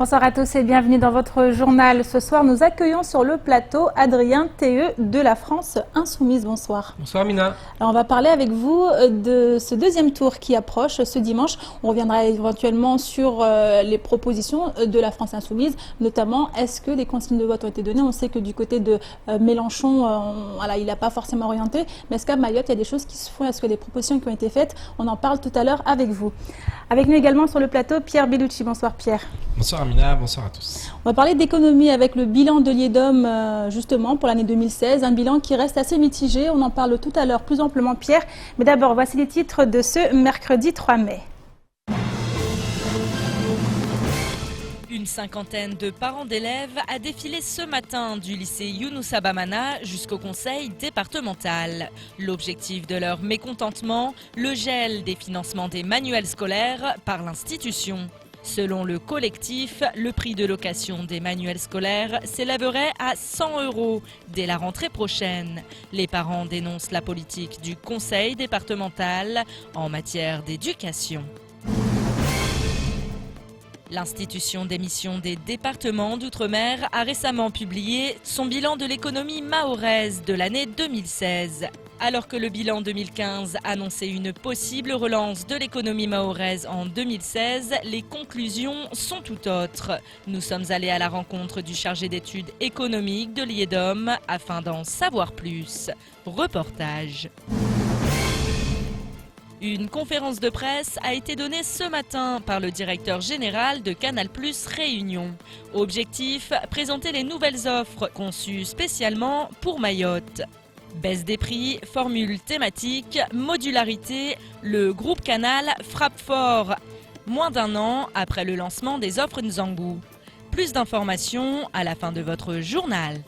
Bonsoir à tous et bienvenue dans votre journal. Ce soir, nous accueillons sur le plateau Adrien TE de la France Insoumise. Bonsoir. Bonsoir Mina. Alors on va parler avec vous de ce deuxième tour qui approche ce dimanche. On reviendra éventuellement sur les propositions de la France Insoumise, notamment est-ce que les consignes de vote ont été données. On sait que du côté de Mélenchon, il n'a pas forcément orienté, mais est-ce qu'à Mayotte, il y a des choses qui se font? Est-ce que des propositions qui ont été faites? On en parle tout à l'heure avec vous. Avec nous également sur le plateau, Pierre Bellucci. Bonsoir Pierre. Bonsoir Amina, bonsoir à tous. On va parler d'économie avec le bilan de l'IEDOM justement pour l'année 2016, un bilan qui reste assez mitigé. On en parle tout à l'heure plus amplement Pierre. Mais d'abord, voici les titres de ce mercredi 3 mai. Une cinquantaine de parents d'élèves a défilé ce matin du lycée Younoussa Bamana jusqu'au conseil départemental. L'objectif de leur mécontentement, le gel des financements des manuels scolaires par l'institution. Selon le collectif, le prix de location des manuels scolaires s'élèverait à 100 € dès la rentrée prochaine. Les parents dénoncent la politique du conseil départemental en matière d'éducation. L'institution d'émission des départements d'outre-mer a récemment publié son bilan de l'économie mahoraise de l'année 2016. Alors que le bilan 2015 annonçait une possible relance de l'économie mahoraise en 2016, les conclusions sont tout autres. Nous sommes allés à la rencontre du chargé d'études économiques de l'IEDOM afin d'en savoir plus. Reportage. Une conférence de presse a été donnée ce matin par le directeur général de Canal+ Réunion. Objectif, présenter les nouvelles offres conçues spécialement pour Mayotte. Baisse des prix, formule thématique, modularité, le groupe Canal frappe fort. Moins d'un an après le lancement des offres Nzangou. Plus d'informations à la fin de votre journal.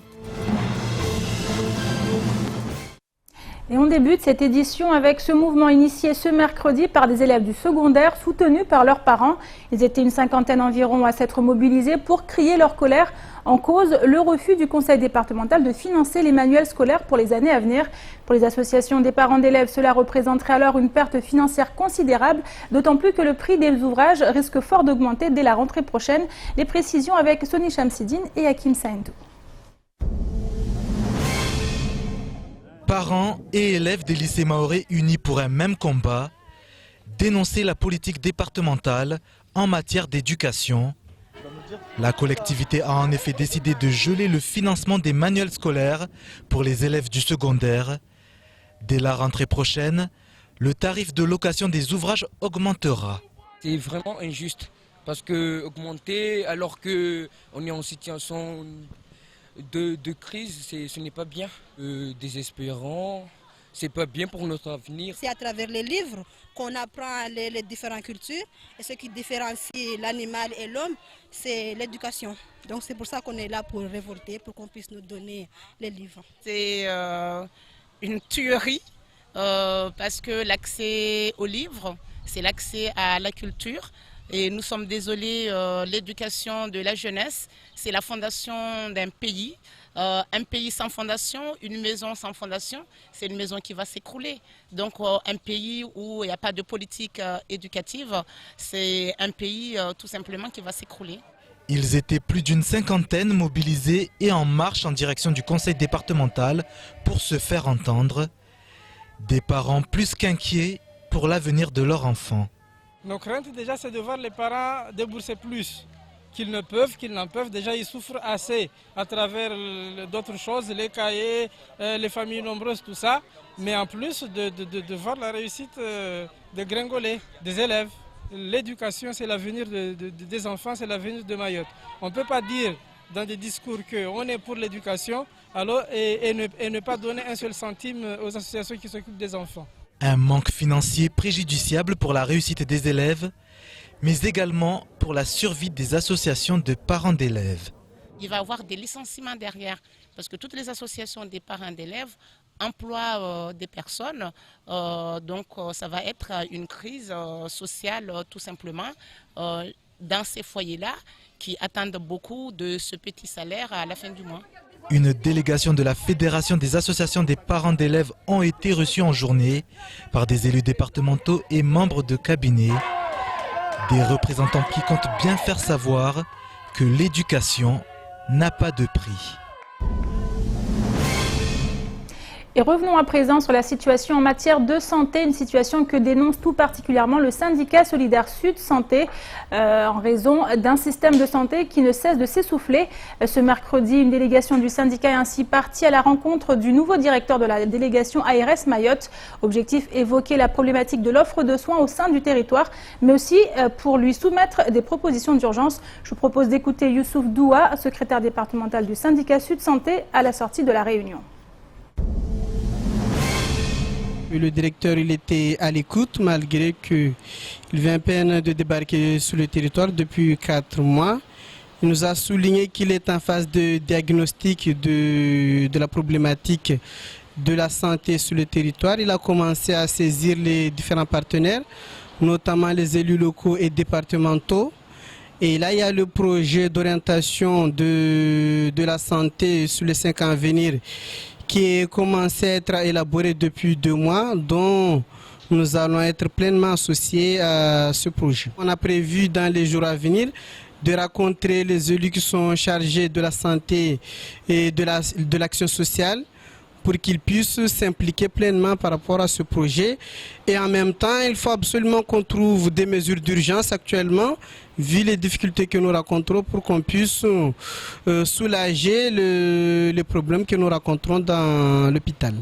Et on débute cette édition avec ce mouvement initié ce mercredi par des élèves du secondaire soutenus par leurs parents. Ils étaient une cinquantaine environ à s'être mobilisés pour crier leur colère. En cause, le refus du conseil départemental de financer les manuels scolaires pour les années à venir. Pour les associations des parents d'élèves, cela représenterait alors une perte financière considérable, d'autant plus que le prix des ouvrages risque fort d'augmenter dès la rentrée prochaine. Les précisions avec Sony Chamsidine et Hakim Saindou. Parents et élèves des lycées mahorais unis pour un même combat, dénoncer la politique départementale en matière d'éducation. La collectivité a en effet décidé de geler le financement des manuels scolaires pour les élèves du secondaire. Dès la rentrée prochaine, le tarif de location des ouvrages augmentera. C'est vraiment injuste parce que augmenter alors qu'on est en situation de crise, ce n'est pas bien. Désespérant, c'est pas bien pour notre avenir. C'est à travers les livres qu'on apprend les différentes cultures et ce qui différencie l'animal et l'homme, c'est l'éducation. Donc c'est pour ça qu'on est là pour révolter, pour qu'on puisse nous donner les livres. C'est une tuerie parce que l'accès aux livres, c'est l'accès à la culture. Et nous sommes désolés, l'éducation de la jeunesse, c'est la fondation d'un pays. Un pays sans fondation, une maison sans fondation, c'est une maison qui va s'écrouler. Donc un pays où il n'y a pas de politique éducative, c'est un pays tout simplement qui va s'écrouler. Ils étaient plus d'une cinquantaine mobilisés et en marche en direction du conseil départemental pour se faire entendre. Des parents plus qu'inquiets pour l'avenir de leur enfant. Nos craintes déjà c'est de voir les parents débourser plus qu'ils ne peuvent, qu'ils n'en peuvent. Déjà ils souffrent assez à travers d'autres choses, les cahiers, les familles nombreuses, tout ça. Mais en plus de voir la réussite de gringoler des élèves. L'éducation c'est l'avenir des enfants, c'est l'avenir de Mayotte. On ne peut pas dire dans des discours qu'on est pour l'éducation et ne pas donner un seul centime aux associations qui s'occupent des enfants. Un manque financier préjudiciable pour la réussite des élèves, mais également pour la survie des associations de parents d'élèves. Il va y avoir des licenciements derrière, parce que toutes les associations des parents d'élèves emploient des personnes, donc ça va être une crise sociale tout simplement dans ces foyers-là qui attendent beaucoup de ce petit salaire à la fin du mois. Une délégation de la Fédération des associations des parents d'élèves ont été reçues en journée par des élus départementaux et membres de cabinet. Des représentants qui comptent bien faire savoir que l'éducation n'a pas de prix. Et revenons à présent sur la situation en matière de santé, une situation que dénonce tout particulièrement le syndicat solidaire Sud Santé en raison d'un système de santé qui ne cesse de s'essouffler. Ce mercredi, une délégation du syndicat est ainsi partie à la rencontre du nouveau directeur de la délégation ARS Mayotte. Objectif, évoquer la problématique de l'offre de soins au sein du territoire, mais aussi pour lui soumettre des propositions d'urgence. Je vous propose d'écouter Youssouf Doua, secrétaire départemental du syndicat Sud Santé, à la sortie de la réunion. Le directeur il était à l'écoute malgré qu'il vient à peine de débarquer sur le territoire depuis 4 mois. Il nous a souligné qu'il est en phase de diagnostic de la problématique de la santé sur le territoire. Il a commencé à saisir les différents partenaires, notamment les élus locaux et départementaux. Et là, il y a le projet d'orientation de la santé sur les 5 ans à venir qui est commencé à être élaboré depuis 2 mois, dont nous allons être pleinement associés à ce projet. On a prévu dans les jours à venir de rencontrer les élus qui sont chargés de la santé et de l'action sociale pour qu'ils puissent s'impliquer pleinement par rapport à ce projet. Et en même temps, il faut absolument qu'on trouve des mesures d'urgence actuellement, vu les difficultés que nous rencontrons, pour qu'on puisse soulager les problèmes que nous rencontrons dans l'hôpital.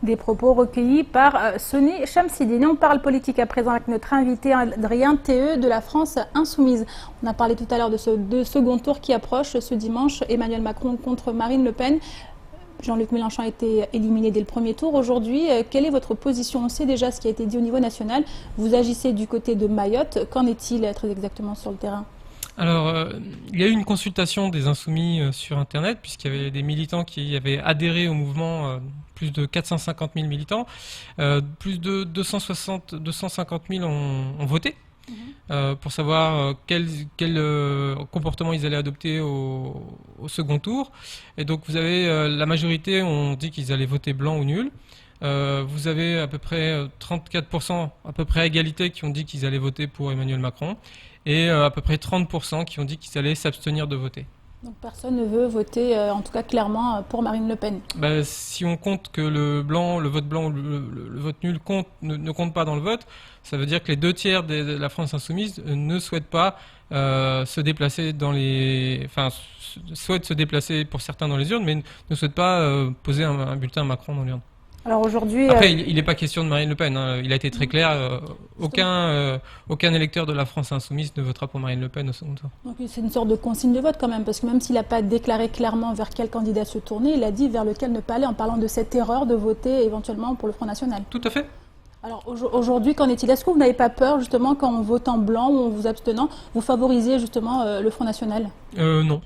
Des propos recueillis par Sony Chamsidine. On parle politique à présent avec notre invité Adrien Théeux de la France Insoumise. On a parlé tout à l'heure de ce second tour qui approche ce dimanche. Emmanuel Macron contre Marine Le Pen. Jean-Luc Mélenchon a été éliminé dès le premier tour. Aujourd'hui, quelle est votre position? On sait déjà ce qui a été dit au niveau national. Vous agissez du côté de Mayotte. Qu'en est-il très exactement sur le terrain? Alors, il y a eu une consultation des Insoumis sur Internet, puisqu'il y avait des militants qui avaient adhéré au mouvement, plus de 450 000 militants. Plus de 250 000 ont voté pour savoir quel comportement ils allaient adopter au second tour. Et donc, vous avez la majorité ont dit qu'ils allaient voter blanc ou nul. Vous avez à peu près 34%, à peu près à égalité, qui ont dit qu'ils allaient voter pour Emmanuel Macron. Et à peu près 30% qui ont dit qu'ils allaient s'abstenir de voter. Donc personne ne veut voter, en tout cas clairement, pour Marine Le Pen. Si on compte que le vote blanc ou le vote nul ne compte pas dans le vote, ça veut dire que les 2/3 de la France Insoumise ne souhaitent pas se déplacer souhaitent se déplacer pour certains dans les urnes, mais ne souhaitent pas poser un bulletin Macron dans l'urne. Alors aujourd'hui, après, il n'est pas question de Marine Le Pen. Il a été très clair. Aucun électeur de la France Insoumise ne votera pour Marine Le Pen au second tour. Donc c'est une sorte de consigne de vote quand même, parce que même s'il n'a pas déclaré clairement vers quel candidat se tourner, il a dit vers lequel ne pas aller en parlant de cette erreur de voter éventuellement pour le Front National. Tout à fait. Alors aujourd'hui, qu'en est-il? Est-ce que vous n'avez pas peur justement qu'en votant blanc ou en vous abstenant, vous favorisez justement le Front National? Non.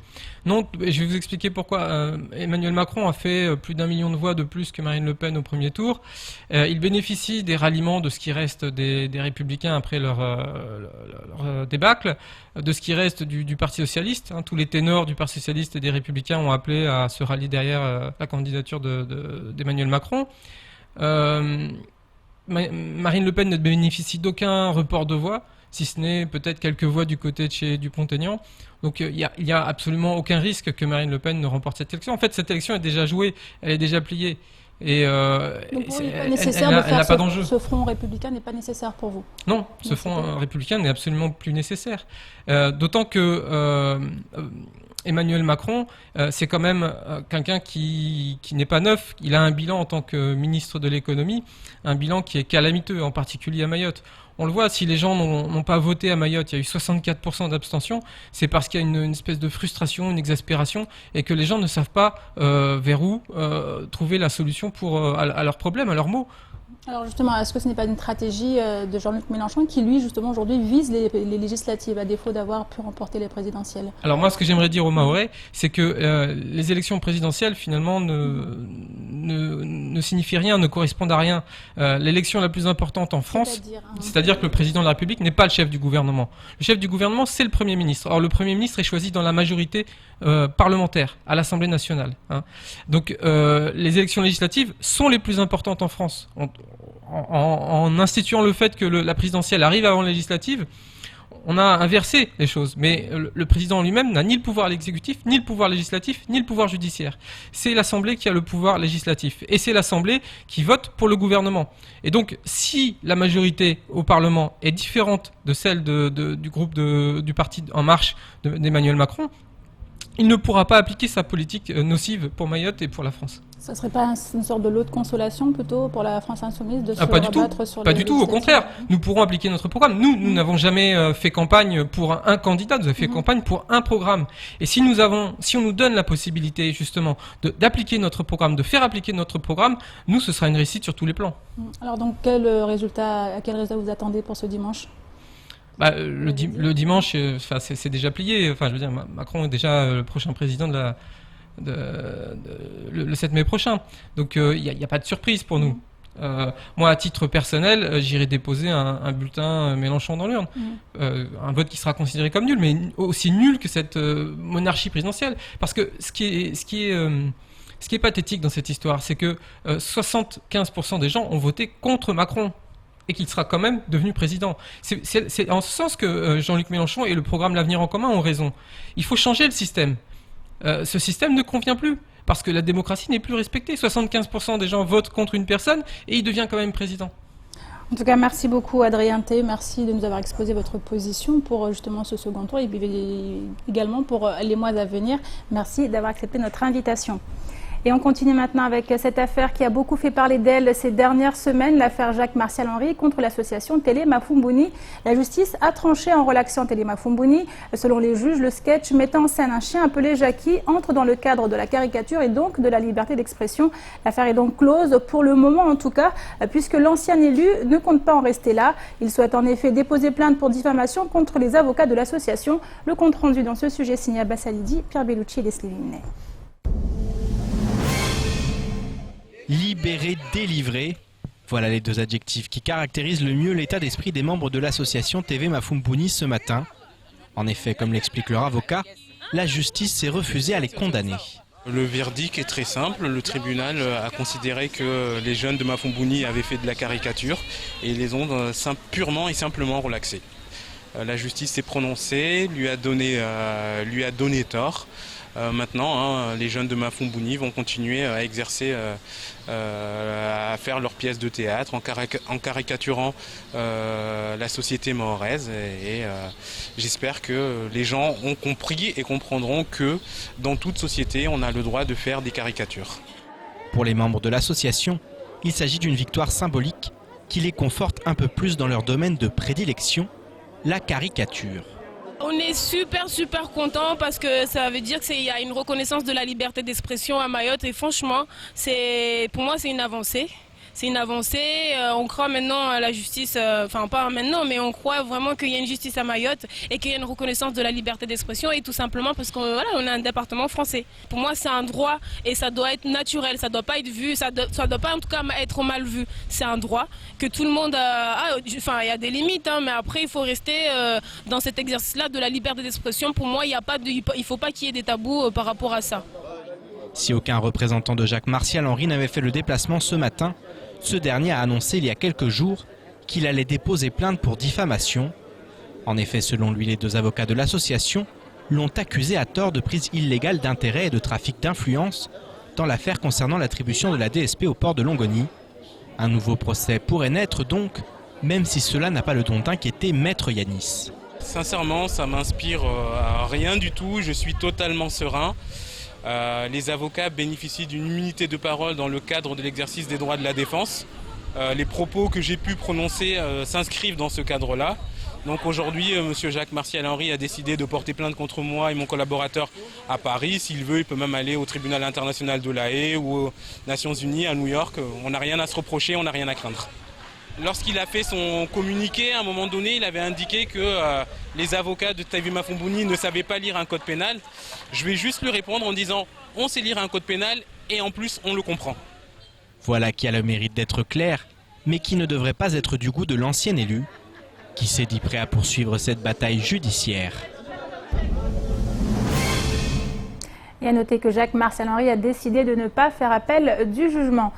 Non, je vais vous expliquer pourquoi. Emmanuel Macron a fait plus d'1 million de voix de plus que Marine Le Pen au premier tour. Il bénéficie des ralliements de ce qui reste des Républicains après leur débâcle, de ce qui reste du Parti Socialiste. Tous les ténors du Parti Socialiste et des Républicains ont appelé à se rallier derrière la candidature d'Emmanuel Macron. Marine Le Pen ne bénéficie d'aucun report de voix, si ce n'est peut-être quelques voix du côté de chez Dupont-Aignan. Donc il y a absolument aucun risque que Marine Le Pen ne remporte cette élection. En fait, cette élection est déjà jouée, elle est déjà pliée. Et donc pour vous, il n'est pas nécessaire de faire ce front républicain n'est pas nécessaire pour vous? Non, ce front républicain n'est absolument plus nécessaire. D'autant que Emmanuel Macron, c'est quand même quelqu'un qui n'est pas neuf. Il a un bilan en tant que ministre de l'économie, un bilan qui est calamiteux, en particulier à Mayotte. On le voit, si les gens n'ont pas voté à Mayotte, il y a eu 64% d'abstention, c'est parce qu'il y a une espèce de frustration, une exaspération, et que les gens ne savent pas vers où trouver la solution à leurs problèmes, à leurs maux. Alors justement, est-ce que ce n'est pas une stratégie de Jean-Luc Mélenchon qui, lui, justement, aujourd'hui, vise les législatives, à défaut d'avoir pu remporter les présidentielles? Alors moi, ce que j'aimerais dire aux Mahorais, c'est que les élections présidentielles, finalement, ne signifient rien, ne correspondent à rien. L'élection la plus importante en France, c'est-à-dire que le président de la République n'est pas le chef du gouvernement. Le chef du gouvernement, c'est le Premier ministre. Or, le Premier ministre est choisi dans la majorité parlementaire, à l'Assemblée nationale. Donc, les élections législatives sont les plus importantes en France. En instituant le fait que la présidentielle arrive avant la législative, on a inversé les choses, mais le président lui-même n'a ni le pouvoir exécutif, ni le pouvoir législatif, ni le pouvoir judiciaire. C'est l'Assemblée qui a le pouvoir législatif, et c'est l'Assemblée qui vote pour le gouvernement. Et donc, si la majorité au Parlement est différente de celle du groupe du parti En Marche d'Emmanuel Macron, il ne pourra pas appliquer sa politique nocive pour Mayotte et pour la France. Ça ne serait pas une sorte de lot de consolation plutôt pour la France insoumise de se pas rabattre du tout. sur Pas les du tout, au contraire. Nous pourrons appliquer notre programme. Nous n'avons jamais fait campagne pour un candidat, nous avons fait campagne pour un programme. Et si on nous donne la possibilité justement d'appliquer notre programme, de faire appliquer notre programme, nous, ce sera une réussite sur tous les plans. Alors donc, à quel résultat vous attendez pour ce dimanche ? Le dimanche, c'est déjà plié. Enfin, je veux dire, Macron est déjà le prochain président le 7 mai prochain. Donc, il n'y a pas de surprise pour nous. Moi, à titre personnel, j'irai déposer un bulletin Mélenchon dans l'urne. Un vote qui sera considéré comme nul, mais aussi nul que cette monarchie présidentielle. Parce que ce qui est pathétique dans cette histoire, c'est que 75% des gens ont voté contre Macron. Et qu'il sera quand même devenu président. C'est en ce sens que Jean-Luc Mélenchon et le programme L'Avenir en commun ont raison. Il faut changer le système. Ce système ne convient plus, parce que la démocratie n'est plus respectée. 75% des gens votent contre une personne et il devient quand même président. En tout cas, merci beaucoup Adrien T. Merci de nous avoir exposé votre position pour justement ce second tour et puis également pour les mois à venir. Merci d'avoir accepté notre invitation. Et on continue maintenant avec cette affaire qui a beaucoup fait parler d'elle ces dernières semaines, l'affaire Jacques Martial Henry contre l'association Télé Mafumbouni. La justice a tranché en relaxant Télé Mafumbouni. Selon les juges, le sketch mettant en scène un chien appelé Jackie entre dans le cadre de la caricature et donc de la liberté d'expression. L'affaire est donc close, pour le moment en tout cas, puisque l'ancien élu ne compte pas en rester là. Il souhaite en effet déposer plainte pour diffamation contre les avocats de l'association. Le compte rendu dans ce sujet signé Abbas Alidi, Pierre Bellucci et Leslie Limnet. Libéré, délivré, voilà les deux adjectifs qui caractérisent le mieux l'état d'esprit des membres de l'association TV Mafumbouni ce matin. En effet, comme l'explique leur avocat, la justice s'est refusée à les condamner. Le verdict est très simple, le tribunal a considéré que les jeunes de Mafumbouni avaient fait de la caricature et les ont purement et simplement relaxés. La justice s'est prononcée, lui a donné tort. Maintenant, les jeunes de Mafumbouni vont continuer à exercer, à faire leurs pièces de théâtre en caricaturant la société mahoraise. Et j'espère que les gens ont compris et comprendront que dans toute société, on a le droit de faire des caricatures. Pour les membres de l'association, il s'agit d'une victoire symbolique qui les conforte un peu plus dans leur domaine de prédilection, la caricature. On est super content parce que ça veut dire qu'il y a une reconnaissance de la liberté d'expression à Mayotte et franchement, pour moi c'est une avancée. C'est une avancée, on croit maintenant à la justice, enfin pas maintenant, mais on croit vraiment qu'il y a une justice à Mayotte et qu'il y a une reconnaissance de la liberté d'expression et tout simplement parce qu'on on a un département français. Pour moi c'est un droit et ça doit être naturel, ça doit pas être vu, ça doit pas en tout cas être mal vu. C'est un droit que tout le monde enfin il y a des limites, mais après il faut rester dans cet exercice-là de la liberté d'expression. Pour moi il faut pas qu'il y ait des tabous par rapport à ça. Si aucun représentant de Jacques Martial Henry n'avait fait le déplacement ce matin, ce dernier a annoncé il y a quelques jours qu'il allait déposer plainte pour diffamation. En effet, selon lui, les deux avocats de l'association l'ont accusé à tort de prise illégale d'intérêt et de trafic d'influence dans l'affaire concernant l'attribution de la DSP au port de Longoni. Un nouveau procès pourrait naître donc, même si cela n'a pas le don d'inquiéter Maître Yanis. Sincèrement, ça m'inspire rien du tout, je suis totalement serein. Les avocats bénéficient d'une immunité de parole dans le cadre de l'exercice des droits de la défense. Les propos que j'ai pu prononcer s'inscrivent dans ce cadre-là. Donc aujourd'hui, M. Jacques Martial Henry a décidé de porter plainte contre moi et mon collaborateur à Paris. S'il veut, il peut même aller au tribunal international de La Haye ou aux Nations Unies à New York. On n'a rien à se reprocher, on n'a rien à craindre. Lorsqu'il a fait son communiqué, à un moment donné, il avait indiqué que les avocats de TV Mafumbouni ne savaient pas lire un code pénal. Je vais juste lui répondre en disant « on sait lire un code pénal et en plus on le comprend ». Voilà qui a le mérite d'être clair, mais qui ne devrait pas être du goût de l'ancien élu, qui s'est dit prêt à poursuivre cette bataille judiciaire. Et à noter que Jacques-Martial Henry a décidé de ne pas faire appel du jugement.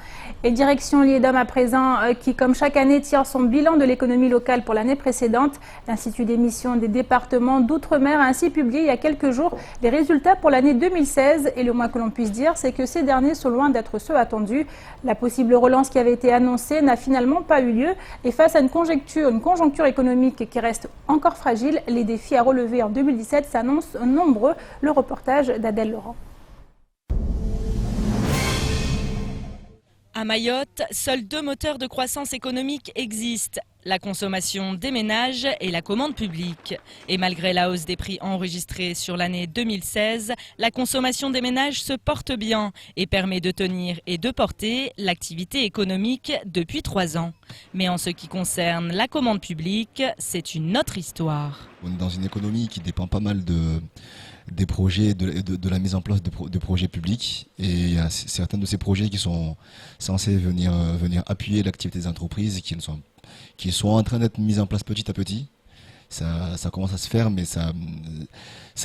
Et direction Liedom à présent, qui comme chaque année tire son bilan de l'économie locale pour l'année précédente. L'Institut d'émission des départements d'outre-mer a ainsi publié il y a quelques jours les résultats pour l'année 2016. Et le moins que l'on puisse dire, c'est que ces derniers sont loin d'être ceux attendus. La possible relance qui avait été annoncée n'a finalement pas eu lieu. Et face à une conjoncture économique qui reste encore fragile, les défis à relever en 2017 s'annoncent nombreux. Le reportage d'Adèle Laurent. À Mayotte, seuls 2 moteurs de croissance économique existent, la consommation des ménages et la commande publique. Et malgré la hausse des prix enregistrés sur l'année 2016, la consommation des ménages se porte bien et permet de tenir et de porter l'activité économique depuis 3 ans. Mais en ce qui concerne la commande publique, c'est une autre histoire. On est dans une économie qui dépend pas mal des projets, de la mise en place de projets publics, et il y a certains de ces projets qui sont censés venir appuyer l'activité des entreprises qui sont en train d'être mis en place petit à petit. Ça commence à se faire, mais ça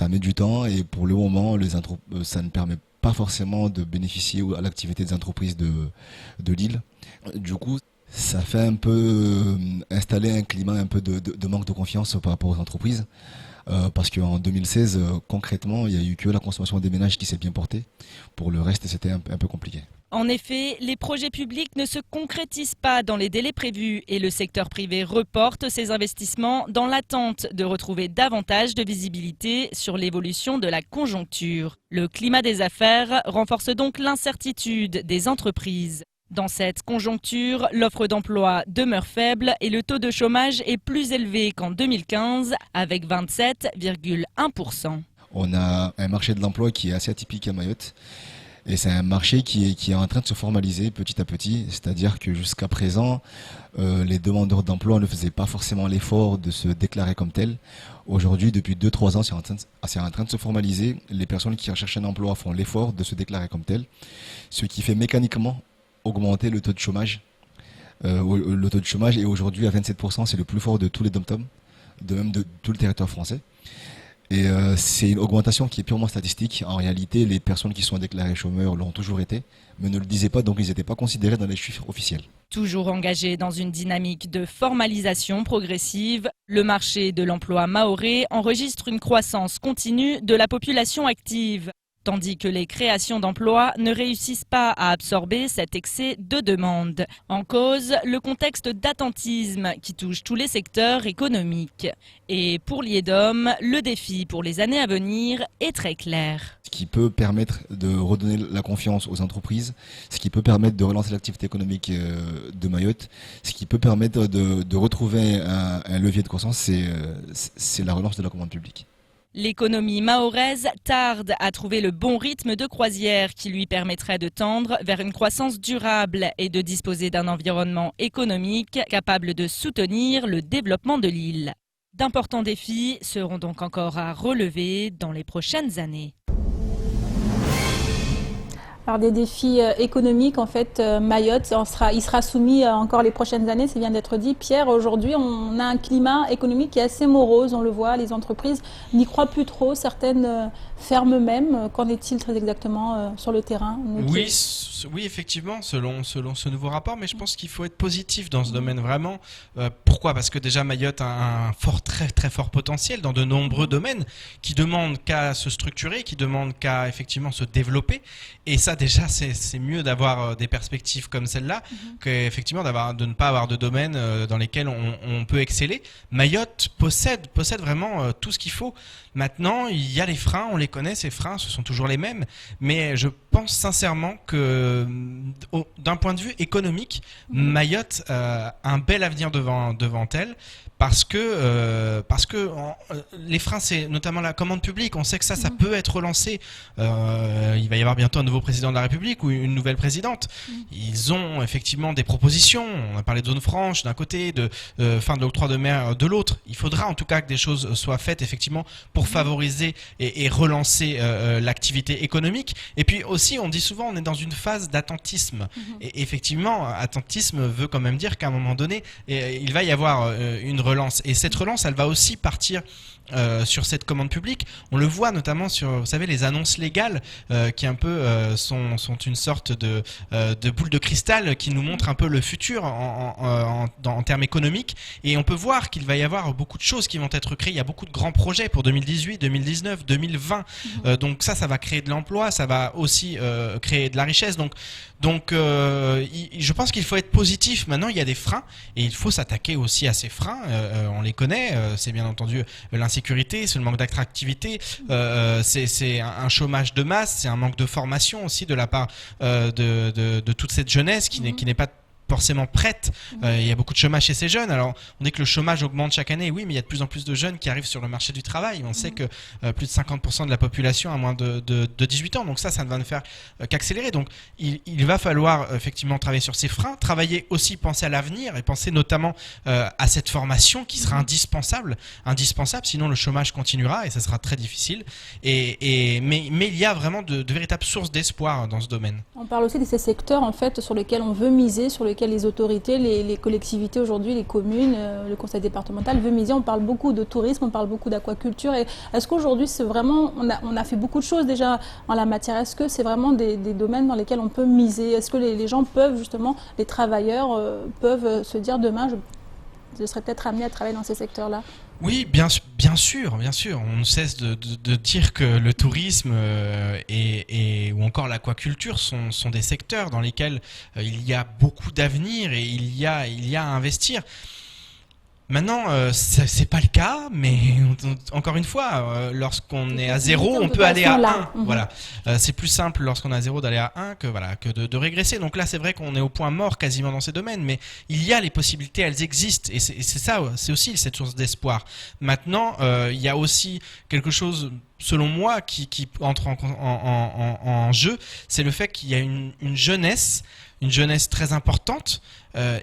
met du temps, et pour le moment ça ne permet pas forcément de bénéficier à l'activité des entreprises de l'île. Du coup, ça fait un peu installer un climat un peu de manque de confiance par rapport aux entreprises. Parce qu'en 2016, concrètement, il n'y a eu que la consommation des ménages qui s'est bien portée. Pour le reste, c'était un peu compliqué. En effet, les projets publics ne se concrétisent pas dans les délais prévus et le secteur privé reporte ses investissements dans l'attente de retrouver davantage de visibilité sur l'évolution de la conjoncture. Le climat des affaires renforce donc l'incertitude des entreprises. Dans cette conjoncture, l'offre d'emploi demeure faible et le taux de chômage est plus élevé qu'en 2015 avec 27,1%. On a un marché de l'emploi qui est assez atypique à Mayotte, et c'est un marché qui est en train de se formaliser petit à petit. C'est-à-dire que jusqu'à présent, les demandeurs d'emploi ne faisaient pas forcément l'effort de se déclarer comme tels. Aujourd'hui, depuis 2-3 ans, c'est en train de se formaliser. Les personnes qui recherchent un emploi font l'effort de se déclarer comme tels, ce qui fait mécaniquement augmenter le taux de chômage. Le taux de chômage est aujourd'hui à 27%, c'est le plus fort de tous les dom-toms, de même de tout le territoire français. Et c'est une augmentation qui est purement statistique. En réalité, les personnes qui sont déclarées chômeurs l'ont toujours été, mais ne le disaient pas, donc ils n'étaient pas considérés dans les chiffres officiels. Toujours engagé dans une dynamique de formalisation progressive, le marché de l'emploi mahorais enregistre une croissance continue de la population active. Tandis que les créations d'emplois ne réussissent pas à absorber cet excès de demande. En cause, le contexte d'attentisme qui touche tous les secteurs économiques. Et pour Liedom, le défi pour les années à venir est très clair. Ce qui peut permettre de redonner la confiance aux entreprises, ce qui peut permettre de relancer l'activité économique de Mayotte, ce qui peut permettre de retrouver un levier de croissance, c'est la relance de la commande publique. L'économie mahoraise tarde à trouver le bon rythme de croisière qui lui permettrait de tendre vers une croissance durable et de disposer d'un environnement économique capable de soutenir le développement de l'île. D'importants défis seront donc encore à relever dans les prochaines années. Alors des défis économiques, en fait, Mayotte, il sera soumis encore les prochaines années, ça vient d'être dit. Pierre, aujourd'hui, on a un climat économique qui est assez morose, on le voit, les entreprises n'y croient plus trop, certaines ferment même. Qu'en est-il très exactement sur le terrain? Oui, effectivement, selon ce nouveau rapport, mais je pense qu'il faut être positif dans ce domaine vraiment. Pourquoi? Parce que déjà Mayotte a un très très fort potentiel dans de nombreux domaines qui demandent qu'à se structurer, qui demandent qu'à effectivement se développer, et ça déjà c'est mieux d'avoir des perspectives comme celle-là qu'effectivement de ne pas avoir de domaines dans lesquels on peut exceller. Mayotte possède vraiment tout ce qu'il faut. Maintenant, il y a les freins, on les connaît, ces freins, ce sont toujours les mêmes, mais je pense sincèrement que d'un point de vue économique, Mayotte a un bel avenir devant elle. Parce que les freins, c'est notamment la commande publique. On sait que ça peut être relancé. Il va y avoir bientôt un nouveau président de la République ou une nouvelle présidente. Ils ont effectivement des propositions. On a parlé de zone franche d'un côté, de fin de l'octroi de mer de l'autre. Il faudra en tout cas que des choses soient faites effectivement pour favoriser et relancer l'activité économique. Et puis aussi, on dit souvent, on est dans une phase d'attentisme. Et effectivement, attentisme veut quand même dire qu'à un moment donné, il va y avoir une relance. Et cette relance, elle va aussi partir sur cette commande publique. On le voit notamment sur, vous savez, les annonces légales qui un peu sont une sorte de boule de cristal qui nous montre un peu le futur en termes économiques. Et on peut voir qu'il va y avoir beaucoup de choses qui vont être créées. Il y a beaucoup de grands projets pour 2018, 2019, 2020. Donc ça va créer de l'emploi, ça va aussi créer de la richesse. Donc je pense qu'il faut être positif. Maintenant, il y a des freins et il faut s'attaquer aussi à ces freins. On les connaît. C'est bien entendu l'insécurité, c'est le manque d'attractivité, c'est un chômage de masse, c'est un manque de formation aussi de la part de toute cette jeunesse qui n'est pas forcément prête. Il y a beaucoup de chômage chez ces jeunes. Alors, on dit que le chômage augmente chaque année. Oui, mais il y a de plus en plus de jeunes qui arrivent sur le marché du travail. On sait que plus de 50% de la population a moins de 18 ans. Donc ça ne va ne faire qu'accélérer. Donc, il va falloir effectivement travailler sur ces freins, travailler aussi, penser à l'avenir et penser notamment à cette formation qui sera indispensable. Sinon, le chômage continuera et ça sera très difficile. Mais il y a vraiment de véritables sources d'espoir dans ce domaine. On parle aussi de ces secteurs en fait sur lesquels on veut miser, sur lesquels les autorités, les collectivités aujourd'hui, les communes, le conseil départemental veut miser. On parle beaucoup de tourisme, on parle beaucoup d'aquaculture. Est-ce qu'aujourd'hui, c'est vraiment, on a fait beaucoup de choses déjà en la matière. Est-ce que c'est vraiment des domaines dans lesquels on peut miser? Est-ce que les gens peuvent justement, les travailleurs peuvent se dire demain, je serais peut-être amené à travailler dans ces secteurs-là? Oui, bien sûr. On ne cesse de dire que le tourisme ou encore l'aquaculture sont des secteurs dans lesquels il y a beaucoup d'avenir et il y a à investir. Maintenant, c'est pas le cas, mais encore une fois, lorsqu'on est à 0, on peut aller à 1. Voilà. C'est plus simple lorsqu'on est à 0 d'aller à 1 que de régresser. Donc là, c'est vrai qu'on est au point mort quasiment dans ces domaines, mais il y a les possibilités, elles existent. Et c'est ça, c'est aussi cette source d'espoir. Maintenant, il y a aussi quelque chose, selon moi, qui entre en jeu, c'est le fait qu'il y a une jeunesse très importante,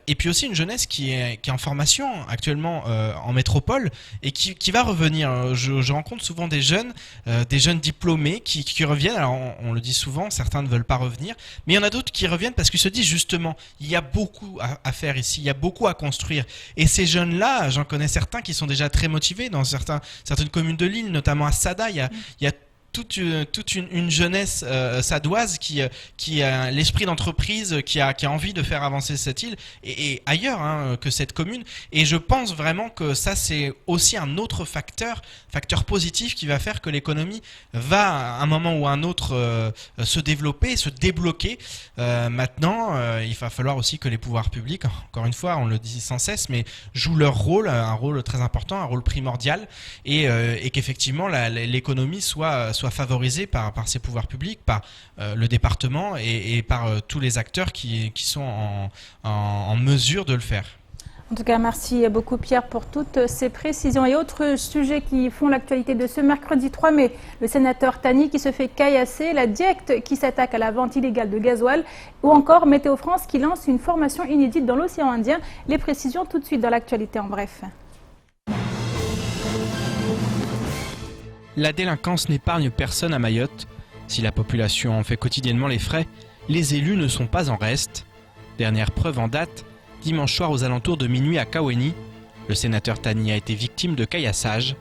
et puis aussi une jeunesse qui est en formation actuellement en métropole et qui va revenir. Je rencontre souvent des jeunes diplômés qui reviennent. Alors on le dit souvent, certains ne veulent pas revenir, mais il y en a d'autres qui reviennent parce qu'ils se disent justement, il y a beaucoup à faire ici, il y a beaucoup à construire. Et ces jeunes-là, j'en connais certains qui sont déjà très motivés dans certaines communes de l'île, notamment à Sada. Il y a toute une jeunesse sadoise qui a l'esprit d'entreprise, qui a envie de faire avancer cette île et ailleurs que cette commune. Et je pense vraiment que ça, c'est aussi un autre facteur positif qui va faire que l'économie va, à un moment ou à un autre, se développer, se débloquer. Maintenant, il va falloir aussi que les pouvoirs publics, encore une fois, on le dit sans cesse, mais jouent leur rôle, un rôle très important, un rôle primordial, et qu'effectivement l'économie soit favorisée par ces pouvoirs publics, par le département et par tous les acteurs qui sont en mesure de le faire. En tout cas, merci beaucoup Pierre pour toutes ces précisions. Et autres sujets qui font l'actualité de ce mercredi 3 mai, le sénateur Tani qui se fait caillasser, la DIECT qui s'attaque à la vente illégale de gasoil, ou encore Météo France qui lance une formation inédite dans l'océan Indien. Les précisions tout de suite dans l'actualité en bref. La délinquance n'épargne personne à Mayotte. Si la population en fait quotidiennement les frais, les élus ne sont pas en reste. Dernière preuve en date, dimanche soir aux alentours de minuit à Kaweni, le sénateur Tani a été victime de caillassage.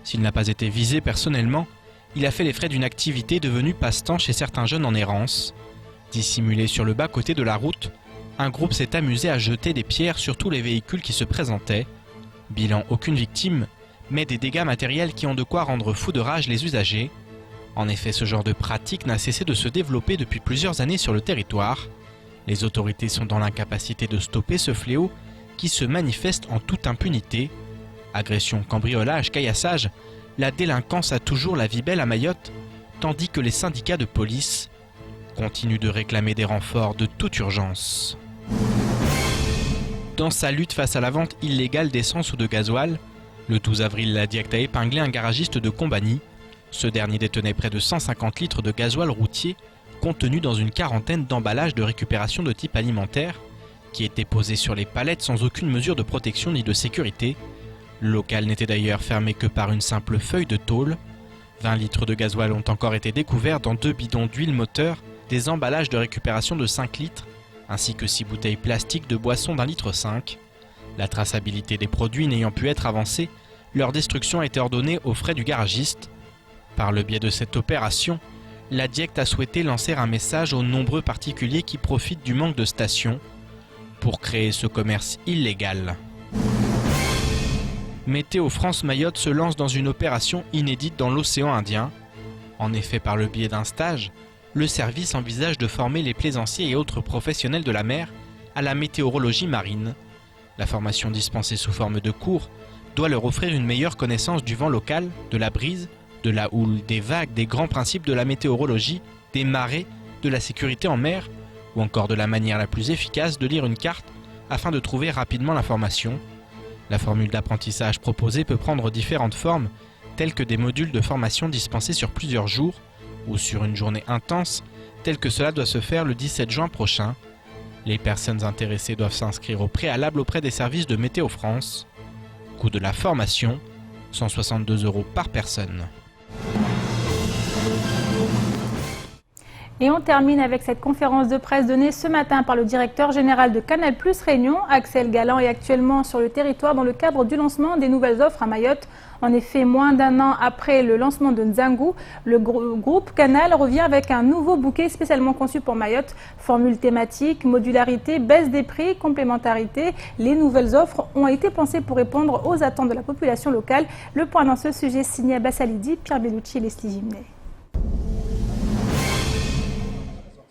S'il n'a pas été visé personnellement, il a fait les frais d'une activité devenue passe-temps chez certains jeunes en errance. Dissimulé sur le bas-côté de la route, un groupe s'est amusé à jeter des pierres sur tous les véhicules qui se présentaient. Bilan, aucune victime, mais des dégâts matériels qui ont de quoi rendre fous de rage les usagers. En effet, ce genre de pratique n'a cessé de se développer depuis plusieurs années sur le territoire. Les autorités sont dans l'incapacité de stopper ce fléau qui se manifeste en toute impunité. Agression, cambriolage, caillassage, la délinquance a toujours la vie belle à Mayotte, tandis que les syndicats de police continuent de réclamer des renforts de toute urgence. Dans sa lutte face à la vente illégale d'essence ou de gasoil, le 12 avril, la DIECT a épinglé un garagiste de Combani. Ce dernier détenait près de 150 litres de gasoil routier contenu dans une quarantaine d'emballages de récupération de type alimentaire qui étaient posés sur les palettes sans aucune mesure de protection ni de sécurité. Le local n'était d'ailleurs fermé que par une simple feuille de tôle. 20 litres de gasoil ont encore été découverts dans 2 bidons d'huile moteur, des emballages de récupération de 5 litres, ainsi que 6 bouteilles plastiques de boissons d'1,5 litre. La traçabilité des produits n'ayant pu être avancée, leur destruction a été ordonnée aux frais du garagiste. Par le biais de cette opération, la DIECT a souhaité lancer un message aux nombreux particuliers qui profitent du manque de stations pour créer ce commerce illégal. Météo France Mayotte se lance dans une opération inédite dans l'océan Indien. En effet, par le biais d'un stage, le service envisage de former les plaisanciers et autres professionnels de la mer à la météorologie marine. La formation dispensée sous forme de cours doit leur offrir une meilleure connaissance du vent local, de la brise, de la houle, des vagues, des grands principes de la météorologie, des marées, de la sécurité en mer, ou encore de la manière la plus efficace de lire une carte afin de trouver rapidement l'information. La formule d'apprentissage proposée peut prendre différentes formes, telles que des modules de formation dispensés sur plusieurs jours, ou sur une journée intense, tel que cela doit se faire le 17 juin prochain. Les personnes intéressées doivent s'inscrire au préalable auprès des services de Météo France. Coût de la formation, 162 € par personne. Et on termine avec cette conférence de presse donnée ce matin par le directeur général de Canal+ Réunion. Axel Galland est actuellement sur le territoire dans le cadre du lancement des nouvelles offres à Mayotte. En effet, moins d'un an après le lancement de Nzangu, le groupe Canal revient avec un nouveau bouquet spécialement conçu pour Mayotte. Formule thématique, modularité, baisse des prix, complémentarité. Les nouvelles offres ont été pensées pour répondre aux attentes de la population locale. Le point dans ce sujet signé Abbas Alidi, Pierre Bellucci et Leslie Gimnet.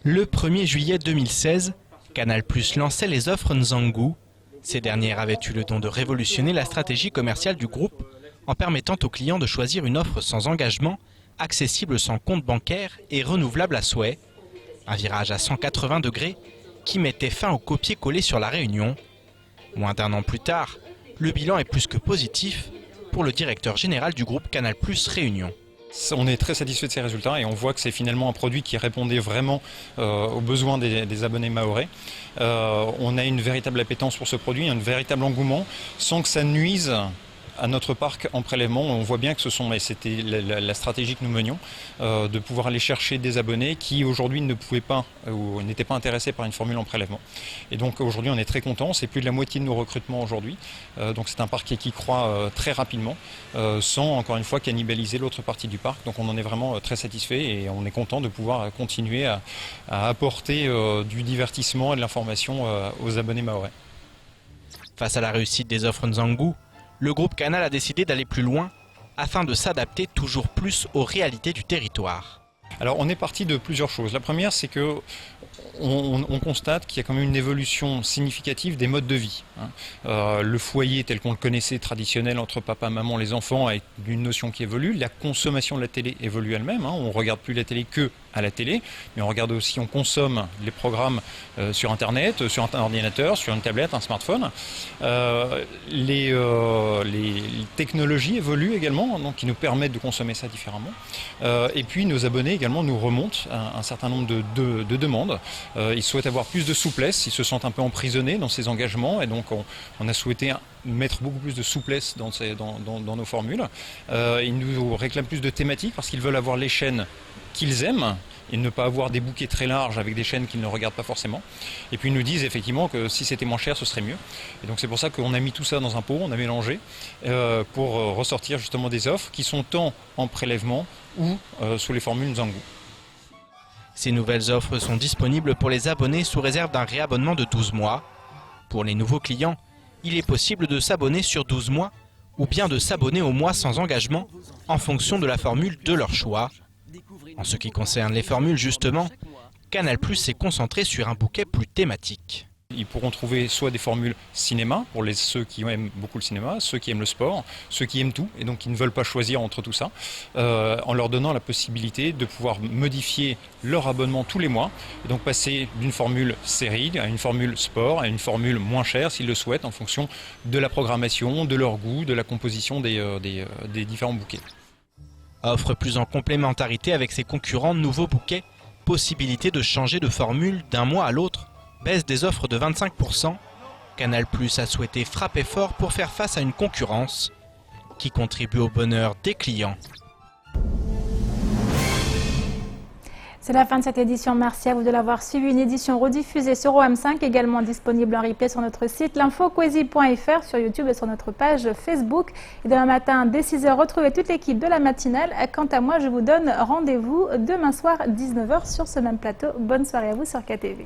Le 1er juillet 2016, Canal+ lançait les offres Nzangu. Ces dernières avaient eu le don de révolutionner la stratégie commerciale du groupe en permettant aux clients de choisir une offre sans engagement, accessible sans compte bancaire et renouvelable à souhait. Un virage à 180 degrés qui mettait fin au copier-coller sur la Réunion. Moins d'un an plus tard, le bilan est plus que positif pour le directeur général du groupe Canal+ Réunion. On est très satisfait de ces résultats et on voit que c'est finalement un produit qui répondait vraiment aux besoins des abonnés mahorais. On a une véritable appétence pour ce produit, un véritable engouement, sans que ça nuise à notre parc en prélèvement. On voit bien que c'était la stratégie que nous menions, de pouvoir aller chercher des abonnés qui aujourd'hui ne pouvaient pas ou n'étaient pas intéressés par une formule en prélèvement. Et donc aujourd'hui on est très content, c'est plus de la moitié de nos recrutements aujourd'hui. Donc c'est un parc qui croît très rapidement, sans encore une fois cannibaliser l'autre partie du parc. Donc on en est vraiment très satisfait et on est content de pouvoir continuer à apporter du divertissement et de l'information aux abonnés mahorais. Face à la réussite des offres Nzangu, le groupe Canal a décidé d'aller plus loin afin de s'adapter toujours plus aux réalités du territoire. Alors on est parti de plusieurs choses. La première, c'est que on constate qu'il y a quand même une évolution significative des modes de vie. Le foyer tel qu'on le connaissait traditionnel entre papa, maman, les enfants est une notion qui évolue. La consommation de la télé évolue elle-même. On ne regarde plus la télé que à la télé, mais on regarde aussi, on consomme les programmes sur Internet, sur un ordinateur, sur une tablette, un smartphone. Les technologies évoluent également, donc qui nous permettent de consommer ça différemment. Et puis nos abonnés également nous remontent un certain nombre de demandes. Ils souhaitent avoir plus de souplesse, ils se sentent un peu emprisonnés dans ces engagements et donc on a souhaité mettre beaucoup plus de souplesse dans nos formules. Ils nous réclament plus de thématiques parce qu'ils veulent avoir les chaînes qu'ils aiment et ne pas avoir des bouquets très larges avec des chaînes qu'ils ne regardent pas forcément. Et puis ils nous disent effectivement que si c'était moins cher, ce serait mieux. Et donc c'est pour ça qu'on a mis tout ça dans un pot, on a mélangé pour ressortir justement des offres qui sont tant en prélèvement ou sous les formules Nzangu. Ces nouvelles offres sont disponibles pour les abonnés sous réserve d'un réabonnement de 12 mois. Pour les nouveaux clients, il est possible de s'abonner sur 12 mois ou bien de s'abonner au mois sans engagement en fonction de la formule de leur choix. En ce qui concerne les formules justement, Canal+ s'est concentré sur un bouquet plus thématique. Ils pourront trouver soit des formules cinéma, pour ceux qui aiment beaucoup le cinéma, ceux qui aiment le sport, ceux qui aiment tout et donc qui ne veulent pas choisir entre tout ça, en leur donnant la possibilité de pouvoir modifier leur abonnement tous les mois et donc passer d'une formule série à une formule sport, à une formule moins chère s'ils le souhaitent en fonction de la programmation, de leur goût, de la composition des différents bouquets. Offre plus en complémentarité avec ses concurrents, nouveaux bouquets, possibilité de changer de formule d'un mois à l'autre, baisse des offres de 25%, Canal+ a souhaité frapper fort pour faire face à une concurrence qui contribue au bonheur des clients. C'est la fin de cette édition. Merci à vous de l'avoir suivi. Une édition rediffusée sur OM5, également disponible en replay sur notre site l'infoquesi.fr, sur YouTube et sur notre page Facebook. Et demain matin, dès 6h, retrouvez toute l'équipe de la matinale. Quant à moi, je vous donne rendez-vous demain soir, 19h, sur ce même plateau. Bonne soirée à vous sur KTV.